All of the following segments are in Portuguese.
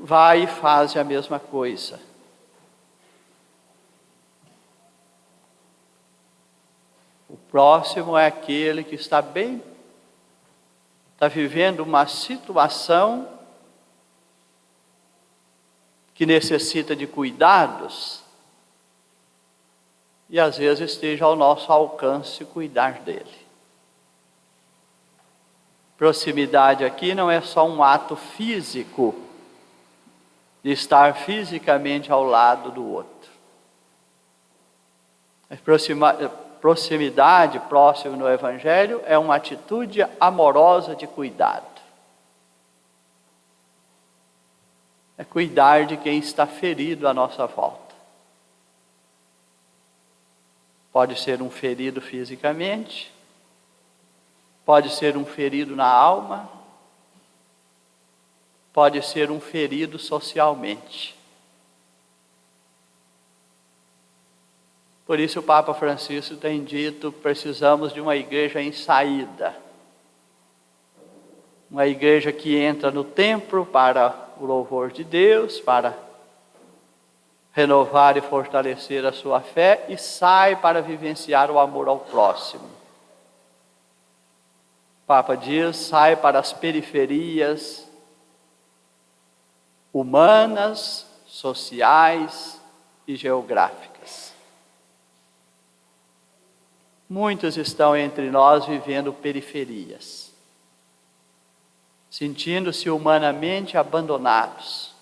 vai e faz a mesma coisa. O próximo é aquele que está vivendo uma situação que necessita de cuidados e às vezes esteja ao nosso alcance cuidar dele. Proximidade aqui não é só um ato físico de estar fisicamente ao lado do outro. Proximidade, próximo no Evangelho, é uma atitude amorosa de cuidado. É cuidar de quem está ferido à nossa volta. Pode ser um ferido fisicamente, pode ser um ferido na alma, pode ser um ferido socialmente. Por isso o Papa Francisco tem dito que precisamos de uma igreja em saída. Uma igreja que entra no templo para o louvor de Deus, para renovar e fortalecer a sua fé, e sai para vivenciar o amor ao próximo. O Papa diz, sai para as periferias humanas, sociais e geográficas. Muitos estão entre nós vivendo periferias, sentindo-se humanamente abandonados,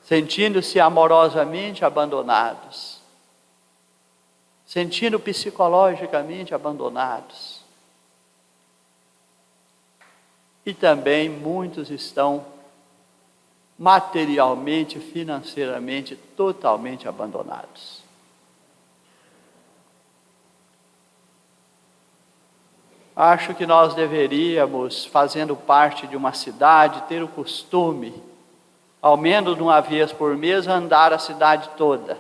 sentindo-se amorosamente abandonados, sentindo psicologicamente abandonados. E também muitos estão materialmente, financeiramente, totalmente abandonados. Acho que nós deveríamos, fazendo parte de uma cidade, ter o costume, ao menos uma vez por mês, andar a cidade toda.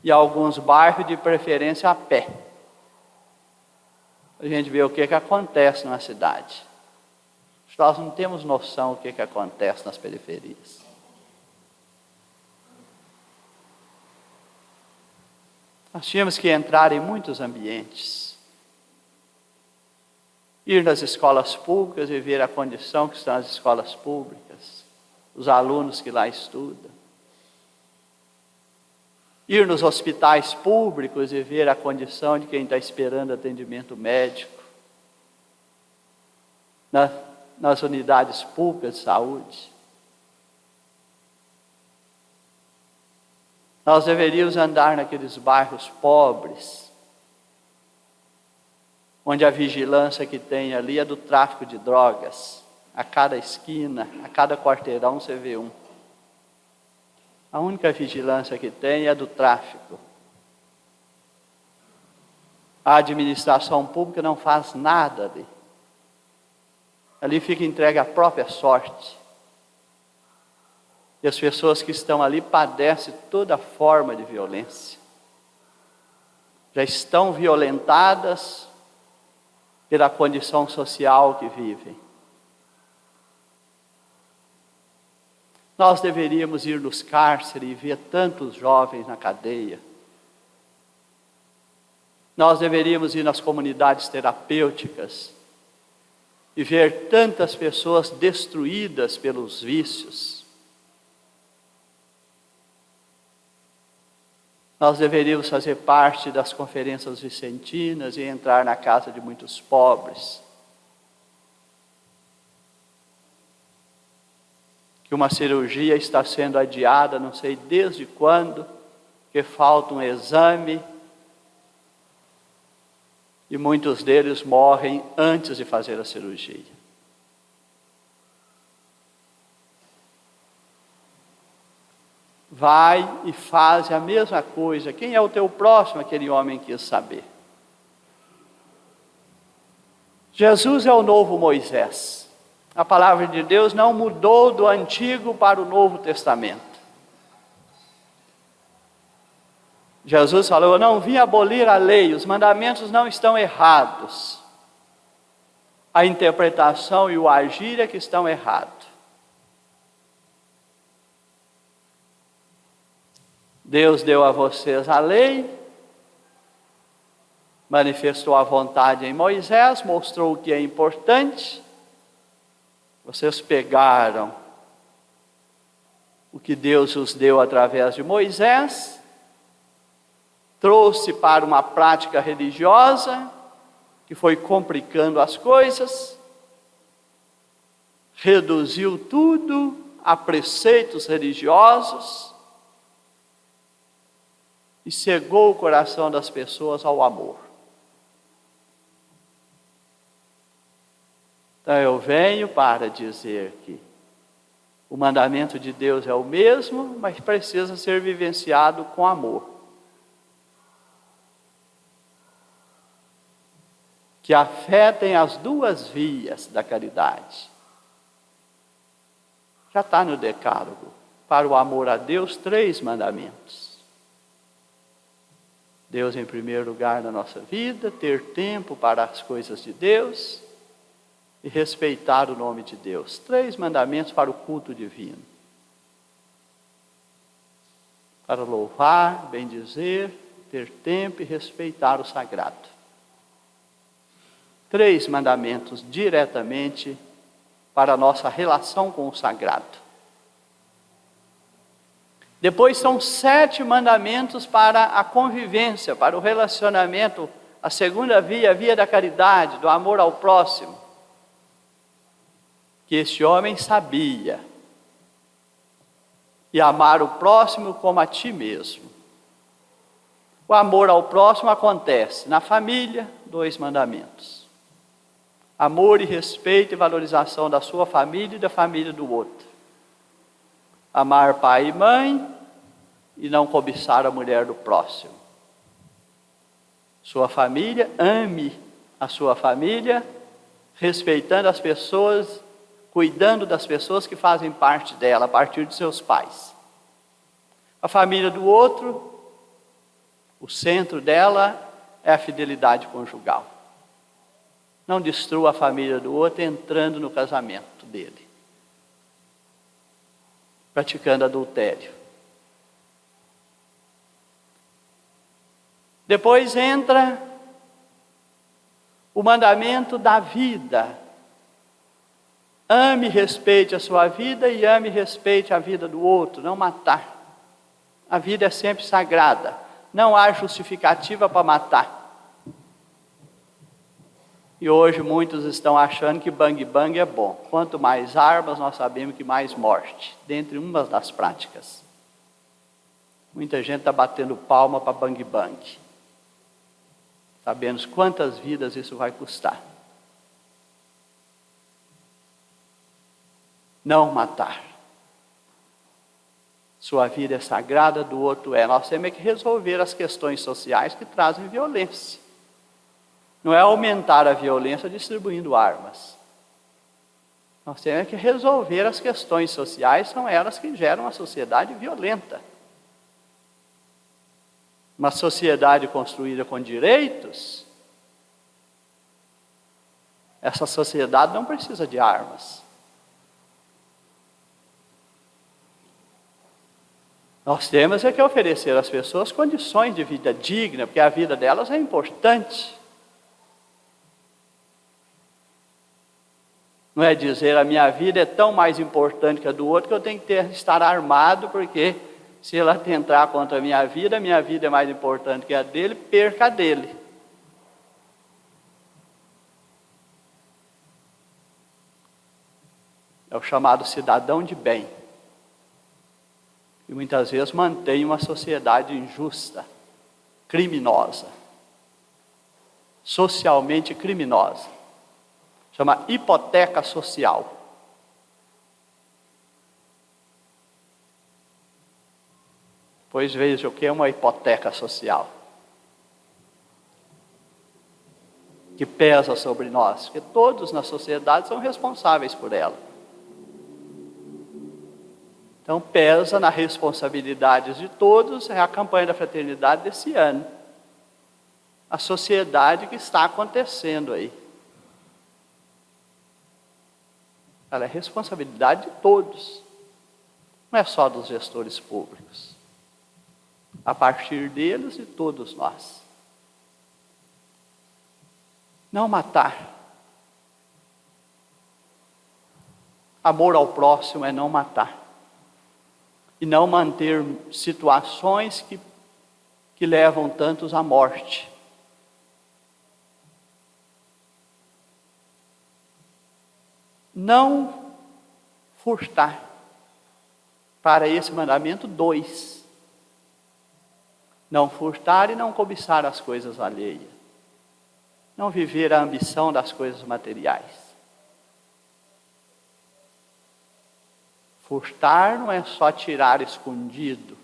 E alguns bairros, de preferência, a pé. A gente vê o que acontece na cidade. Nós não temos noção do que acontece nas periferias. Nós tínhamos que entrar em muitos ambientes. Ir nas escolas públicas e ver a condição que estão as escolas públicas, os alunos que lá estudam. Ir nos hospitais públicos e ver a condição de quem está esperando atendimento médico. Nas unidades públicas de saúde. Nós deveríamos andar naqueles bairros pobres, onde a vigilância que tem ali é do tráfico de drogas. A cada esquina, a cada quarteirão você vê um. A única vigilância que tem é do tráfico. A administração pública não faz nada ali. Ali fica entregue à própria sorte. E as pessoas que estão ali padecem toda forma de violência. Já estão violentadas pela condição social que vivem. Nós deveríamos ir nos cárceres e ver tantos jovens na cadeia. Nós deveríamos ir nas comunidades terapêuticas e ver tantas pessoas destruídas pelos vícios. Nós deveríamos fazer parte das conferências vicentinas e entrar na casa de muitos pobres. Que uma cirurgia está sendo adiada, não sei desde quando, que falta um exame, e muitos deles morrem antes de fazer a cirurgia. Vai e faz a mesma coisa. Quem é o teu próximo? Aquele homem quis saber. Jesus é o novo Moisés. A palavra de Deus não mudou do Antigo para o Novo Testamento. Jesus falou, eu não vim abolir a lei, os mandamentos não estão errados. A interpretação e o agir é que estão errados. Deus deu a vocês a lei, manifestou a vontade em Moisés, mostrou o que é importante. Vocês pegaram o que Deus os deu através de Moisés, trouxe para uma prática religiosa, que foi complicando as coisas, reduziu tudo a preceitos religiosos e cegou o coração das pessoas ao amor. Então eu venho para dizer que o mandamento de Deus é o mesmo, mas precisa ser vivenciado com amor. Que a fé tem as duas vias da caridade. Já está no decálogo. Para o amor a Deus, 3 mandamentos. Deus em primeiro lugar na nossa vida, ter tempo para as coisas de Deus e respeitar o nome de Deus. 3 mandamentos para o culto divino. Para louvar, bendizer, ter tempo e respeitar o sagrado. 3 mandamentos diretamente para a nossa relação com o sagrado. Depois são 7 mandamentos para a convivência, para o relacionamento, a segunda via, a via da caridade, do amor ao próximo. Que este homem sabia. E amar o próximo como a ti mesmo. O amor ao próximo acontece na família, 2 mandamentos. Amor e respeito e valorização da sua família e da família do outro. Amar pai e mãe e não cobiçar a mulher do próximo. Sua família, ame a sua família, respeitando as pessoas, cuidando das pessoas que fazem parte dela, a partir de seus pais. A família do outro, o centro dela é a fidelidade conjugal. Não destrua a família do outro entrando no casamento dele, praticando adultério. Depois entra o mandamento da vida. Ame e respeite a sua vida e ame e respeite a vida do outro, não matar. A vida é sempre sagrada, não há justificativa para matar. E hoje muitos estão achando que bang bang é bom. Quanto mais armas, nós sabemos que mais morte, dentre umas das práticas. Muita gente está batendo palma para bang bang. Sabemos quantas vidas isso vai custar. Não matar. Sua vida é sagrada, do outro é. Nós temos que resolver as questões sociais que trazem violência. Não é aumentar a violência distribuindo armas. Nós temos que resolver as questões sociais, são elas que geram uma sociedade violenta. Uma sociedade construída com direitos, essa sociedade não precisa de armas. Nós temos que oferecer às pessoas condições de vida digna, porque a vida delas é importante. Não é dizer a minha vida é tão mais importante que a do outro que eu tenho que estar armado, porque se ela tentar contra a minha vida é mais importante que a dele, perca a dele. É o chamado cidadão de bem. E muitas vezes mantém uma sociedade injusta, criminosa, socialmente criminosa. Chama hipoteca social. Pois veja o que é uma hipoteca social. Que pesa sobre nós, porque todos na sociedade são responsáveis por ela. Então pesa na responsabilidade de todos, é a campanha da fraternidade desse ano. A sociedade que está acontecendo aí. ela é responsabilidade de todos, não é só dos gestores públicos. A partir deles, de todos nós. Não matar. Amor ao próximo é não matar. E não manter situações que levam tantos à morte. Não furtar. Para esse mandamento 2. Não furtar e não cobiçar as coisas alheias. Não viver a ambição das coisas materiais. Furtar não é só tirar escondido.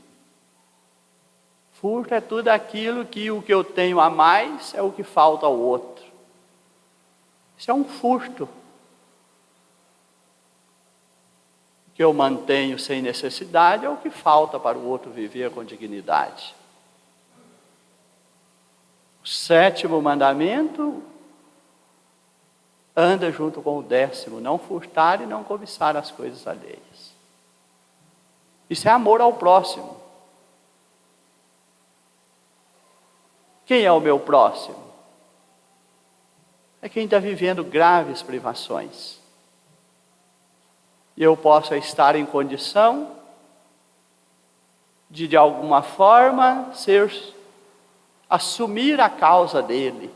Furto é tudo aquilo que o que eu tenho a mais é o que falta ao outro. Isso é um furto. O que eu mantenho sem necessidade é o que falta para o outro viver com dignidade. O 7º mandamento anda junto com o 10º, não furtar e não cobiçar as coisas alheias. Isso é amor ao próximo. Quem é o meu próximo? É quem está vivendo graves privações. E eu posso estar em condição de alguma forma, assumir a causa dele,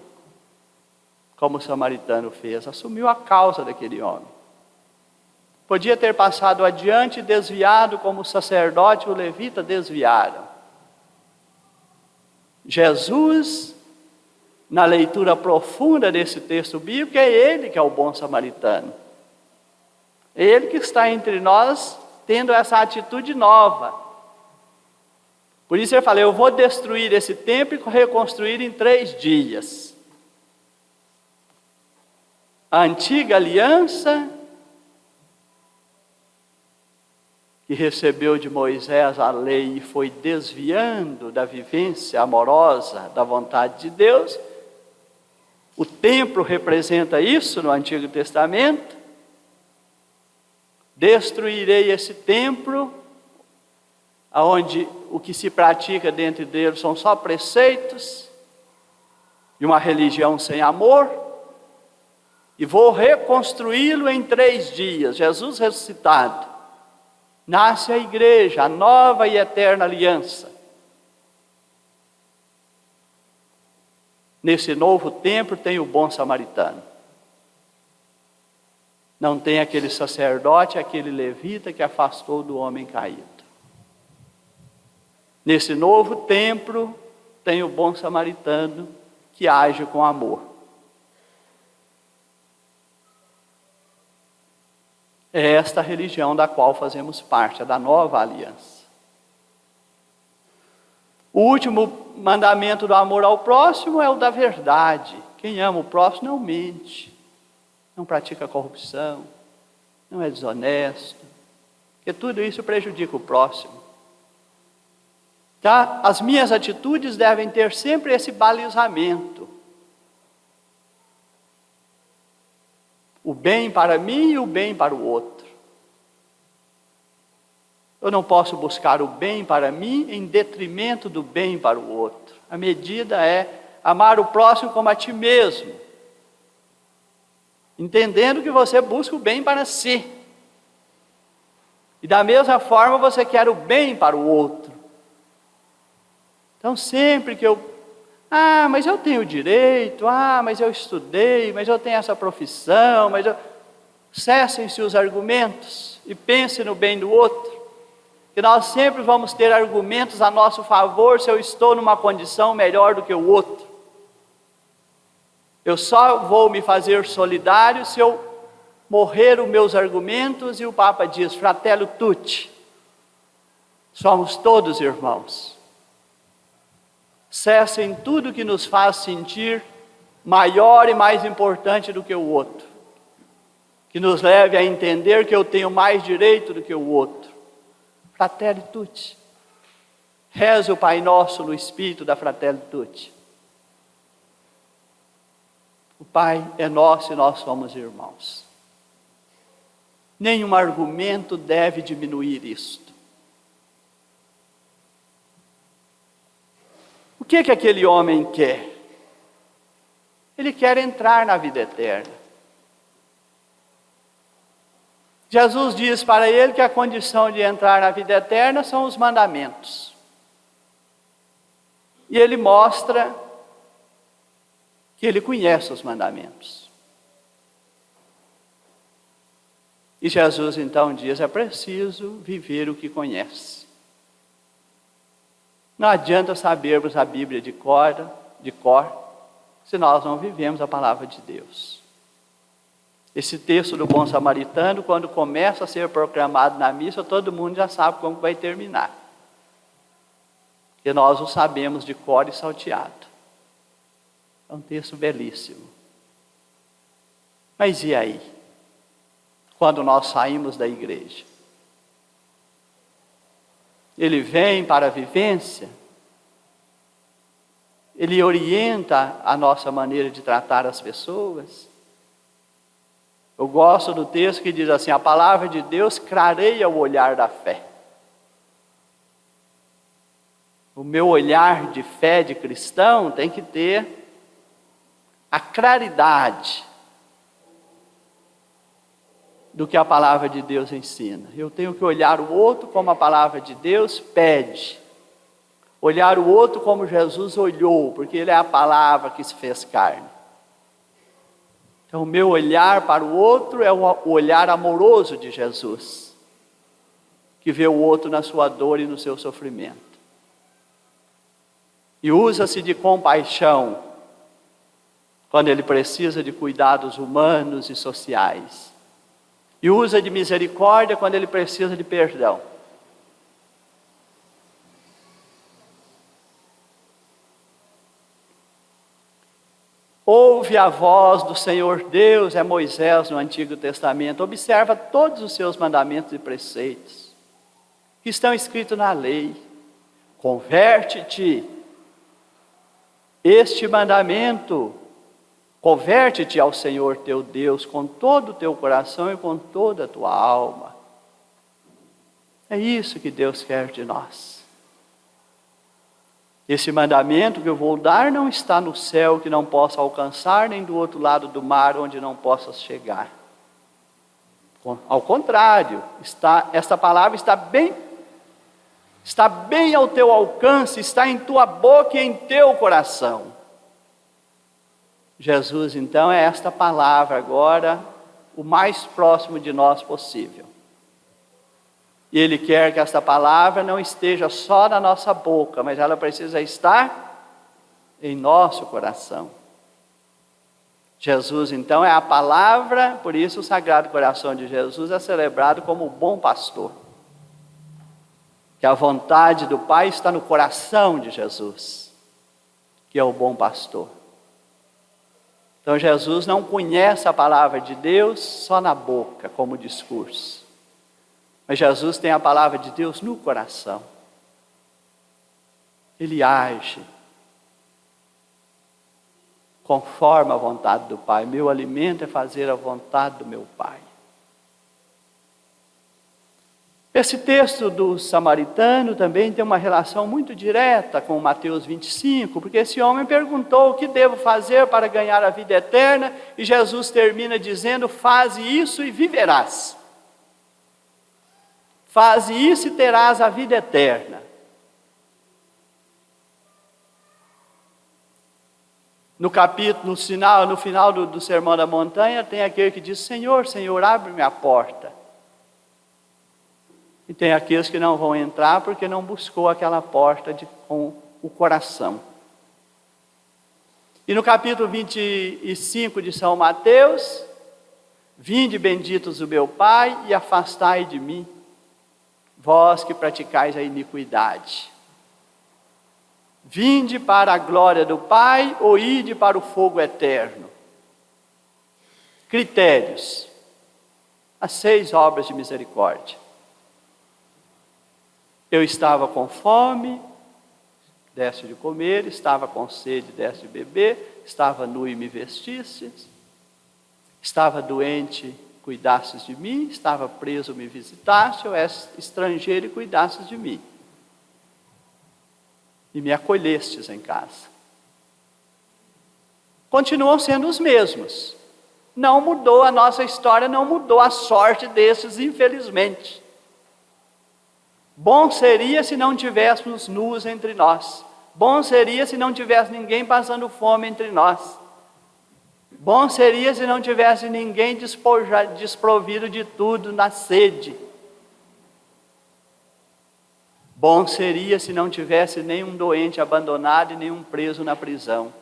como o samaritano fez, assumiu a causa daquele homem. Podia ter passado adiante e desviado, como o sacerdote e o levita desviaram. Jesus, na leitura profunda desse texto bíblico, é ele que é o bom samaritano. É ele que está entre nós, tendo essa atitude nova. Por isso ele fala, eu vou destruir esse templo e reconstruir em 3 dias. A antiga aliança, que recebeu de Moisés a lei e foi desviando da vivência amorosa da vontade de Deus, o templo representa isso no Antigo Testamento. Destruirei esse templo, onde o que se pratica dentro dele são só preceitos, e uma religião sem amor, e vou reconstruí-lo em 3 dias. Jesus ressuscitado. Nasce a igreja, a nova e eterna aliança. Nesse novo templo tem o bom samaritano. Não tem aquele sacerdote, aquele levita que afastou do homem caído. Nesse novo templo tem o bom samaritano que age com amor. É esta religião da qual fazemos parte, a da nova aliança. O último mandamento do amor ao próximo é o da verdade. Quem ama o próximo não mente, não pratica corrupção, não é desonesto, porque tudo isso prejudica o próximo. Tá? As minhas atitudes devem ter sempre esse balizamento. O bem para mim e o bem para o outro. Eu não posso buscar o bem para mim em detrimento do bem para o outro. A medida é amar o próximo como a ti mesmo, entendendo que você busca o bem para si. E da mesma forma você quer o bem para o outro. Então sempre que mas eu tenho direito, mas eu estudei, mas eu tenho essa profissão, Cessem-se os argumentos e pensem no bem do outro, que nós sempre vamos ter argumentos a nosso favor se eu estou numa condição melhor do que o outro. Eu só vou me fazer solidário se eu morrer os meus argumentos, e o Papa diz, fratello tutti, somos todos irmãos. Cessem tudo que nos faz sentir maior e mais importante do que o outro, que nos leve a entender que eu tenho mais direito do que o outro. Fratelli tutti. Reze o Pai Nosso no espírito da Fratelli tutti. O Pai é nosso e nós somos irmãos. Nenhum argumento deve diminuir isto. O que aquele homem quer? Ele quer entrar na vida eterna. Jesus diz para ele que a condição de entrar na vida eterna são os mandamentos. E ele mostra que ele conhece os mandamentos. E Jesus então diz: é preciso viver o que conhece. Não adianta sabermos a Bíblia de cor, se nós não vivemos a palavra de Deus. Esse texto do bom samaritano, quando começa a ser proclamado na missa, todo mundo já sabe como vai terminar. E nós o sabemos de cor e salteado. É um texto belíssimo. Mas e aí? Quando nós saímos da igreja? Ele vem para a vivência, ele orienta a nossa maneira de tratar as pessoas. Eu gosto do texto que diz assim: a palavra de Deus clareia o olhar da fé. O meu olhar de fé de cristão tem que ter a claridade do que a palavra de Deus ensina. Eu tenho que olhar o outro como a palavra de Deus pede. Olhar o outro como Jesus olhou, porque Ele é a palavra que se fez carne. Então, o meu olhar para o outro é o olhar amoroso de Jesus, que vê o outro na sua dor e no seu sofrimento. E usa-se de compaixão quando ele precisa de cuidados humanos e sociais. E usa de misericórdia quando ele precisa de perdão. Ouve a voz do Senhor Deus, é Moisés no Antigo Testamento. Observa todos os seus mandamentos e preceitos que estão escritos na lei. Converte-te. Este mandamento, converte-te ao Senhor teu Deus com todo o teu coração e com toda a tua alma. É isso que Deus quer de nós. Esse mandamento que eu vou dar não está no céu que não possa alcançar, nem do outro lado do mar onde não possas chegar. Ao contrário, esta palavra está bem ao teu alcance, está em tua boca e em teu coração. Jesus, então, é esta palavra agora, o mais próximo de nós possível. E Ele quer que esta palavra não esteja só na nossa boca, mas ela precisa estar em nosso coração. Jesus, então, é a palavra, por isso o Sagrado Coração de Jesus é celebrado como o bom pastor. Que a vontade do Pai está no coração de Jesus, que é o bom pastor. Então Jesus não conhece a palavra de Deus só na boca, como discurso. Mas Jesus tem a palavra de Deus no coração. Ele age conforme a vontade do Pai. Meu alimento é fazer a vontade do meu Pai. Esse texto do samaritano também tem uma relação muito direta com Mateus 25, porque esse homem perguntou: o que devo fazer para ganhar a vida eterna? E Jesus termina dizendo: faze isso e viverás. Faze isso e terás a vida eterna. No final do Sermão da Montanha, tem aquele que diz: Senhor, Senhor, abre-me a porta. E tem aqueles que não vão entrar porque não buscou aquela porta com o coração. E no capítulo 25 de São Mateus: vinde benditos do meu Pai e afastai de mim, vós que praticais a iniquidade. Vinde para a glória do Pai ou ide para o fogo eterno. Critérios: as 6 obras de misericórdia. Eu estava com fome, deste de comer; estava com sede, deste de beber; estava nu e me vestistes; estava doente cuidasses de mim, estava preso, me visitaste, eu era estrangeiro e cuidasses de mim. E me acolhestes em casa. Continuam sendo os mesmos. Não mudou a nossa história, não mudou a sorte desses, infelizmente. Bom seria se não tivéssemos nus entre nós. Bom seria se não tivesse ninguém passando fome entre nós. Bom seria se não tivesse ninguém desprovido de tudo na sede. Bom seria se não tivesse nenhum doente abandonado e nenhum preso na prisão.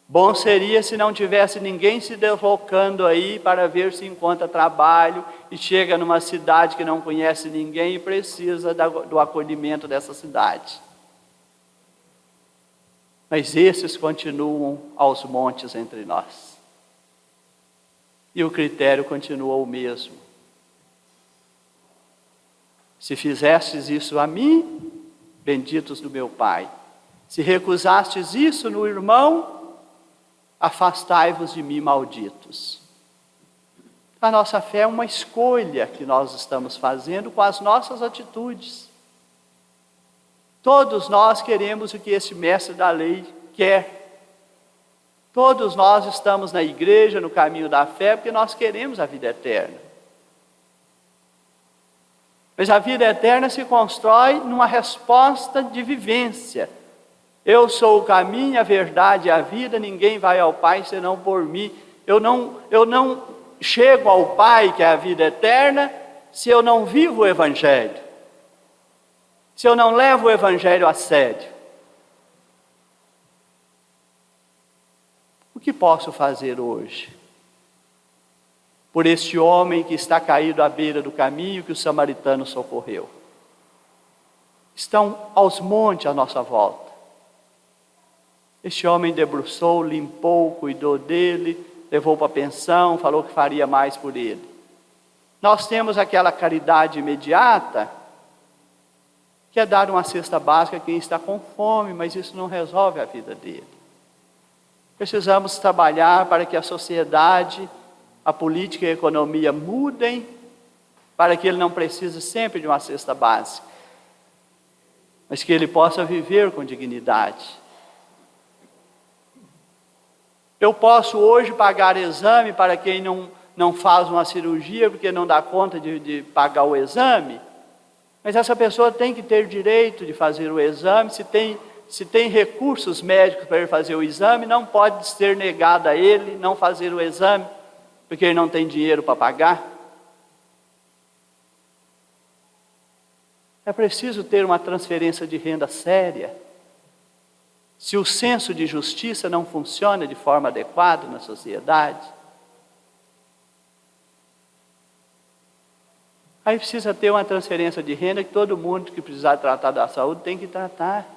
Bom seria se não tivesse ninguém se deslocando aí para ver se encontra trabalho e chega numa cidade que não conhece ninguém e precisa do acolhimento dessa cidade. Mas esses continuam aos montes entre nós. E o critério continua o mesmo. Se fizestes isso a mim, benditos do meu Pai. Se recusastes isso no irmão, afastai-vos de mim, malditos. A nossa fé é uma escolha que nós estamos fazendo com as nossas atitudes. Todos nós queremos o que esse mestre da lei quer. Todos nós estamos na igreja, no caminho da fé, porque nós queremos a vida eterna. Mas a vida eterna se constrói numa resposta de vivência. Eu sou o caminho, a verdade e a vida, ninguém vai ao Pai senão por mim. Eu não chego ao Pai, que é a vida eterna, se eu não vivo o Evangelho. Se eu não levo o Evangelho a sério. O que posso fazer hoje? Por este homem que está caído à beira do caminho que o samaritano socorreu. Estão aos montes à nossa volta. Este homem debruçou, limpou, cuidou dele, levou para a pensão, falou que faria mais por ele. Nós temos aquela caridade imediata, que é dar uma cesta básica a quem está com fome, mas isso não resolve a vida dele. Precisamos trabalhar para que a sociedade, a política e a economia mudem, para que ele não precise sempre de uma cesta básica, mas que ele possa viver com dignidade. Eu posso hoje pagar exame para quem não faz uma cirurgia, porque não dá conta de pagar o exame, mas essa pessoa tem que ter direito de fazer o exame. Se tem recursos médicos para ele fazer o exame, não pode ser negado a ele não fazer o exame, porque ele não tem dinheiro para pagar. É preciso ter uma transferência de renda séria. Se o senso de justiça não funciona de forma adequada na sociedade, aí precisa ter uma transferência de renda que todo mundo que precisar tratar da saúde tem que tratar.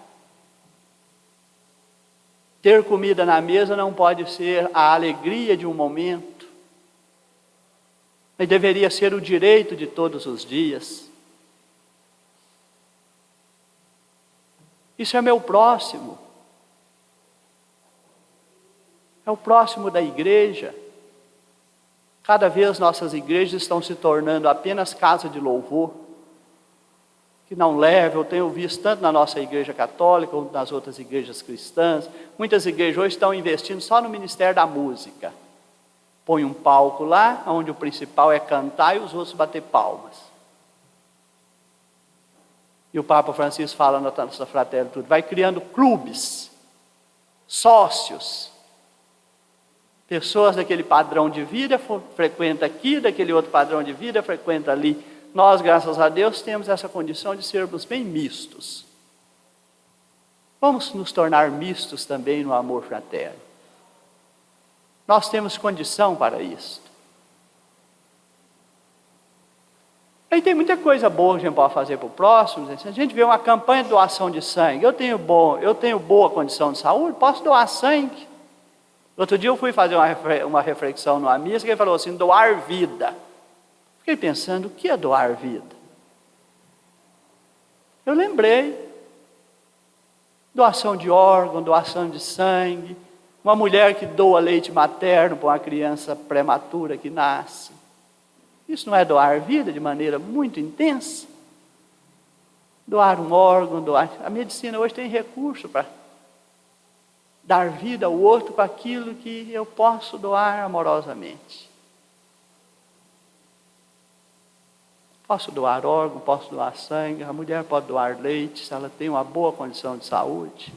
Ter comida na mesa não pode ser a alegria de um momento, mas deveria ser o direito de todos os dias. Isso é meu próximo. É o próximo da igreja. Cada vez nossas igrejas estão se tornando apenas casa de louvor, que não leva. Eu tenho visto tanto na nossa igreja católica, como nas outras igrejas cristãs. Muitas igrejas hoje estão investindo só no ministério da música. Põe um palco lá, onde o principal é cantar e os outros bater palmas. E o Papa Francisco fala na nossa Fratelli Tutti, vai criando clubes, sócios, pessoas daquele padrão de vida frequenta aqui, daquele outro padrão de vida frequenta ali. Nós, graças a Deus, temos essa condição de sermos bem mistos. Vamos nos tornar mistos também no amor fraterno. Nós temos condição para isso. Aí tem muita coisa boa que a gente pode fazer para o próximo. A gente vê uma campanha de doação de sangue. Eu tenho boa condição de saúde, posso doar sangue. Outro dia eu fui fazer uma reflexão numa missa, que ele falou assim, doar vida. Fiquei pensando, o que é doar vida? Eu lembrei, doação de órgão, doação de sangue, Uma mulher que doa leite materno para uma criança prematura que nasce. Isso não é doar vida de maneira muito intensa? Doar um órgão, doar... A medicina hoje tem recurso para dar vida ao outro com aquilo que eu posso doar amorosamente. Posso doar órgão, posso doar sangue, a mulher pode doar leite, se ela tem uma boa condição de saúde.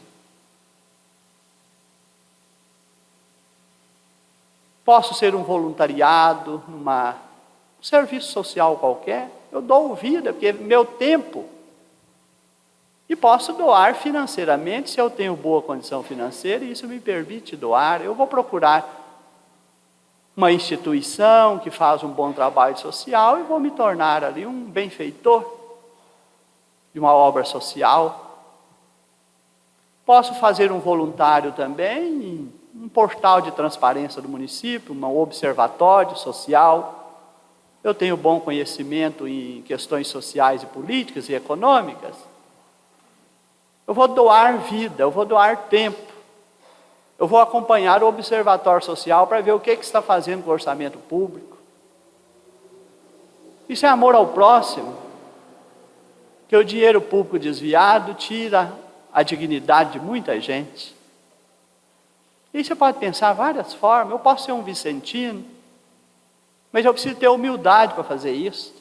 Posso ser um voluntariado num serviço social qualquer, eu dou vida, porque é meu tempo. E posso doar financeiramente, se eu tenho boa condição financeira, e isso me permite doar. Eu vou procurar uma instituição que faz um bom trabalho social e vou me tornar ali um benfeitor de uma obra social. Posso fazer um voluntário também em um portal de transparência do município, um observatório social. Eu tenho bom conhecimento em questões sociais e políticas e econômicas. Eu vou doar vida, eu vou doar tempo. Eu vou acompanhar o observatório social para ver o que está fazendo com o orçamento público. Isso é amor ao próximo. Que o dinheiro público desviado tira a dignidade de muita gente. E você pode pensar várias formas. Eu posso ser um vicentino, mas eu preciso ter humildade para fazer isso.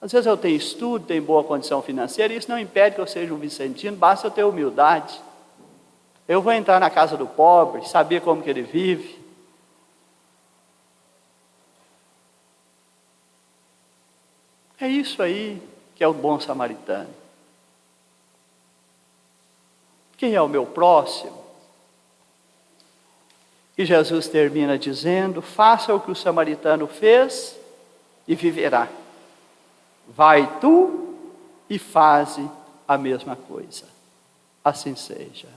Às vezes eu tenho estudo, tenho boa condição financeira, e isso não impede que eu seja um vicentino, basta eu ter humildade. Eu vou entrar na casa do pobre, saber como que ele vive. É isso aí que é o bom samaritano. Quem é o meu próximo? E Jesus termina dizendo: faça o que o samaritano fez e viverá. Vai tu e faze a mesma coisa. Assim seja.